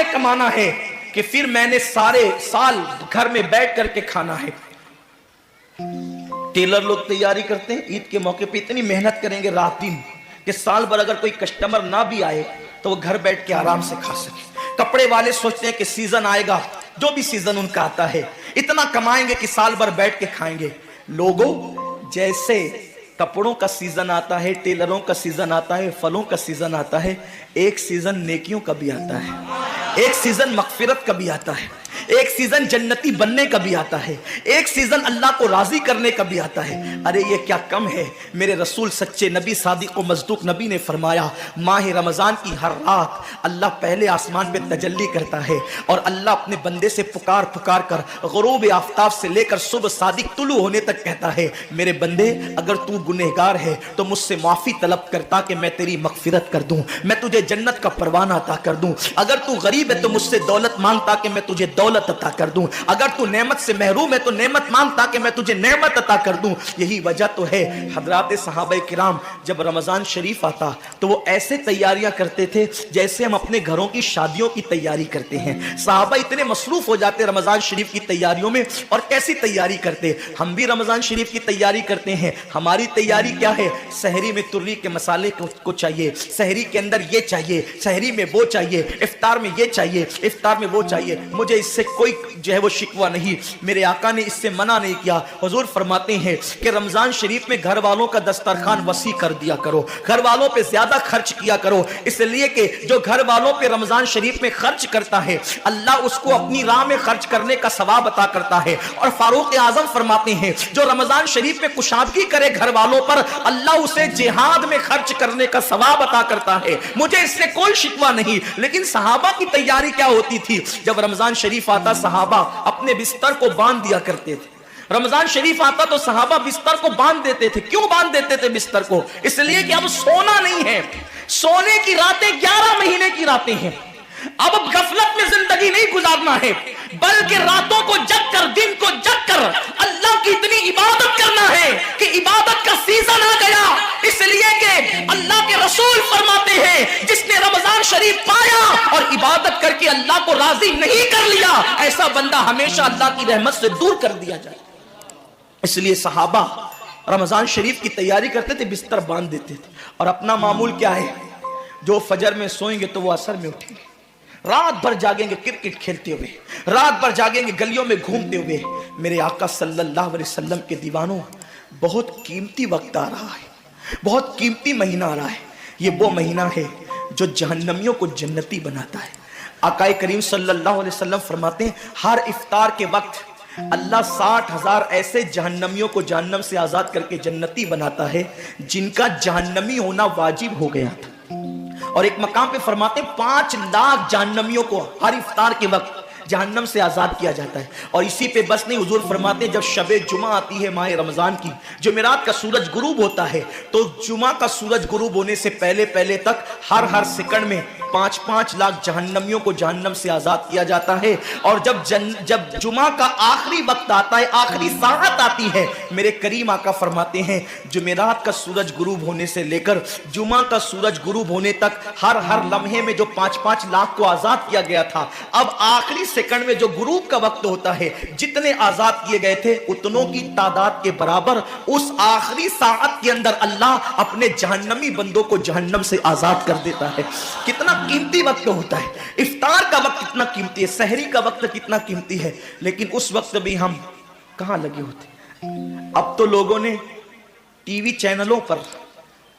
نے کمانا ہے کہ پھر میں نے سارے سال گھر میں بیٹھ کر کے کھانا ہے۔ ٹیلر لوگ تیاری کرتے ہیں عید کے موقع پہ، اتنی محنت کریں گے رات دن کہ سال بھر اگر کوئی کسٹمر نہ بھی آئے تو وہ گھر بیٹھ کے آرام سے کھا سکے۔ کپڑے والے سوچتے ہیں کہ سیزن آئے گا، جو بھی سیزن ان کا آتا ہے اتنا کمائیں گے کہ سال بھر بیٹھ کے کھائیں گے۔ لوگوں، جیسے کپڑوں کا سیزن آتا ہے، ٹیلروں کا سیزن آتا ہے، پھلوں کا سیزن آتا ہے، ایک سیزن نیکیوں کا بھی آتا ہے، ایک سیزن مغفرت کا بھی آتا ہے، ایک سیزن جنتی بننے کا بھی آتا ہے، ایک سیزن اللہ کو راضی کرنے کا بھی آتا ہے۔ ارے یہ کیا کم ہے؟ میرے رسول سچے نبی صادق و مصدوق نبی نے فرمایا ماہ رمضان کی ہر رات اللہ پہلے آسمان پہ تجلی کرتا ہے اور اللہ اپنے بندے سے پکار پکار کر غروب آفتاب سے لے کر صبح صادق طلوع ہونے تک کہتا ہے میرے بندے اگر تو گنہگار ہے تو مجھ سے معافی طلب کرتا کہ میں تیری مغفرت کر دوں، میں تجھے جنت کا پروانہ عطا کر دوں۔ اگر تو غریب ہے تو مجھ سے دولت مانگتا کہ میں تجھے دولت عطا کر دوں، اگر تو نعمت سے محروم ہے تو نعمت مانگتا کہ میں تجھے نعمت عطا کر دوں۔ یہی وجہ تو ہے حضرات صحابہ کرام جب رمضان شریف آتا تو وہ ایسے تیاریاں کرتے تھے جیسے ہم اپنے گھروں کی شادیوں کی تیاری کرتے ہیں۔ صحابہ اتنے مصروف ہو جاتے رمضان شریف کی تیاریوں میں، اور کیسی تیاری کرتے؟ ہم بھی رمضان شریف کی تیاری کرتے ہیں۔ ہماری تیاری کیا ہے؟ سحری میں تری کے مسالے کو چاہیے، سحری کے اندر یہ چاہیے، سحری میں وہ چاہیے، افطار میں یہ چاہیے، افطار میں وہ چاہیے۔ مجھے اس سے کوئی جو ہے وہ شکوہ نہیں، میرے آقا نے اس سے منع نہیں کیا۔ حضور فرماتے ہیں کہ رمضان شریف میں گھر والوں کا دسترخوان وسیع کر دیا کرو، گھر والوں پہ زیادہ خرچ کیا کرو، اس لیے کہ جو گھر والوں پہ رمضان شریف میں خرچ کرتا ہے اللہ اس کو اپنی راہ میں خرچ کرنے کا ثواب عطا کرتا ہے۔ اور فاروق اعظم فرماتے ہیں جو رمضان شریف میں کشادگی کرے گھر والوں پر اللہ اسے جہاد میں خرچ کرنے کا ثواب عطا کرتا ہے۔ مجھے اس سے کوئی شکوہ نہیں، لیکن صحابہ کی تیاری کیا ہوتی تھی؟ جب رمضان شریف آتا صحابہ اپنے بستر کو باندھ دیا کرتے تھے۔ رمضان شریف آتا تو صحابہ بستر کو باندھ دیتے تھے۔ کیوں باندھ دیتے تھے بستر کو؟ اس لیے کہ اب سونا نہیں ہے، سونے کی راتیں 11 مہینے کی راتیں ہیں، اب غفلت میں زندگی نہیں گزارنا ہے، بلکہ راتوں کو جگ کر دن کو جگ کر اللہ کی اتنی عبادت کرنا ہے کہ عبادت کا سیزن آ گیا۔ اس لیے کہ اللہ کے رسول فرماتے ہیں جس نے رمضان شریف پایا اور عبادت کر کے اللہ کو راضی نہیں کر لیا ایسا بندہ ہمیشہ اللہ کی رحمت سے دور کر دیا جائے۔ اس لیے صحابہ رمضان شریف کی تیاری کرتے تھے، بستر باندھ دیتے تھے، اور اپنا معمول کیا ہے؟ جو فجر میں سوئیں گے تو وہ عصر میں اٹھیں گے، رات بھر جاگیں گے کرکٹ کھیلتے ہوئے، رات بھر جاگیں گے گلیوں میں گھومتے ہوئے۔ میرے آقا صلی اللہ علیہ وسلم کے دیوانوں، بہت قیمتی وقت آ رہا ہے، بہت قیمتی مہینہ آ رہا ہے۔ یہ وہ مہینہ ہے جو جہنمیوں کو جنتی بناتا ہے۔ آقا کریم صلی اللہ علیہ وسلم فرماتے ہیں ہر افطار کے وقت اللہ 60,000 ایسے جہنمیوں کو جہنم سے آزاد کر کے جنتی بناتا ہے جن کا جہنمی ہونا واجب ہو گیا تھا۔ اور ایک مقام پہ فرماتے ہیں 5 لاکھ جہنمیوں کو ہر افطار کے وقت جہنم سے آزاد کیا جاتا ہے۔ اور اسی پہ بس نہیں، حضور فرماتے ہیں جب شب جمعہ آتی ہے ماہ رمضان کی، جمعرات کا سورج غروب ہوتا ہے، تو جمعہ کا سورج غروب ہونے سے پہلے تک ہر سیکنڈ میں 5 لاکھ جہنمیوں کو جہنم سے آزاد کیا جاتا ہے۔ اور جب جمعہ کا آخری وقت آتا ہے، آخری ساعت آتی ہے، میرے کریم آقا فرماتے ہیں جمعرات کا سورج غروب ہونے سے لے کر جمعہ کا سورج غروب ہونے تک ہر لمحے میں جو 5 لاکھ کو آزاد کیا گیا تھا، اب آخری سیکنڈ میں جو غروب کا وقت ہوتا ہے جتنے آزاد کیے گئے تھے اتنوں کی تعداد کے برابر اس آخری ساعت کے اندر اللہ اپنے جہنمی بندوں کو جہنم سے آزاد کر دیتا ہے۔ کتنا قیمتی وقت ہوتا ہے، افطار کا وقت کتنا قیمتی ہے، سحری کا وقت کتنا قیمتی ہے، لیکن اس وقت بھی ہم کہاں لگے ہوتے؟ اب تو لوگوں نے ٹی وی چینلوں پر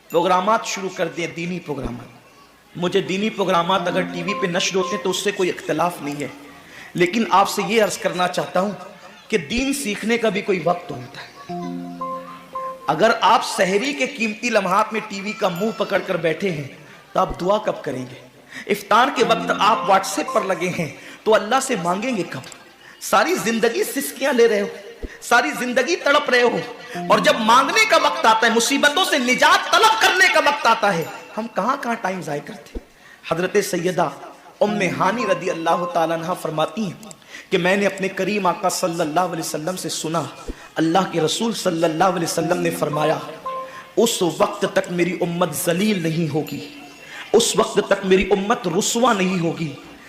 پروگرامات شروع کر دیے، دینی پروگرامات۔ مجھے دینی پروگرامات اگر ٹی وی پہ نشر ہوتے ہیں تو اس سے کوئی اختلاف نہیں ہے، لیکن آپ سے یہ عرض کرنا چاہتا ہوں کہ دین سیکھنے کا بھی کوئی وقت ہوتا ہے۔ اگر آپ سحری کے قیمتی لمحات میں ٹی وی کا منہ پکڑ کر بیٹھے ہیں تو آپ دعا کب کریں گے؟ افطار کے وقت آپ واٹس ایپ پر لگے ہیں تو اللہ سے مانگیں گے کب؟ ساری زندگی سسکیاں لے رہے ہو، ساری زندگی تڑپ رہے ہو، اور جب مانگنے کا وقت آتا ہے، مصیبتوں سے نجات طلب کرنے کا وقت آتا ہے، ہم کہاں ٹائم ضائع کرتے ہیں۔ حضرت سیدہ ام ہانی رضی اللہ تعالیٰ عنہ فرماتی ہیں کہ میں نے اپنے کریم آقا صلی اللہ علیہ وسلم سے سنا، اللہ کے رسول صلی اللہ علیہ وسلم نے فرمایا اس وقت تک میری امت ذلیل نہیں ہوگی، اس وقت تک میری امت رسوا نہیں ہوگی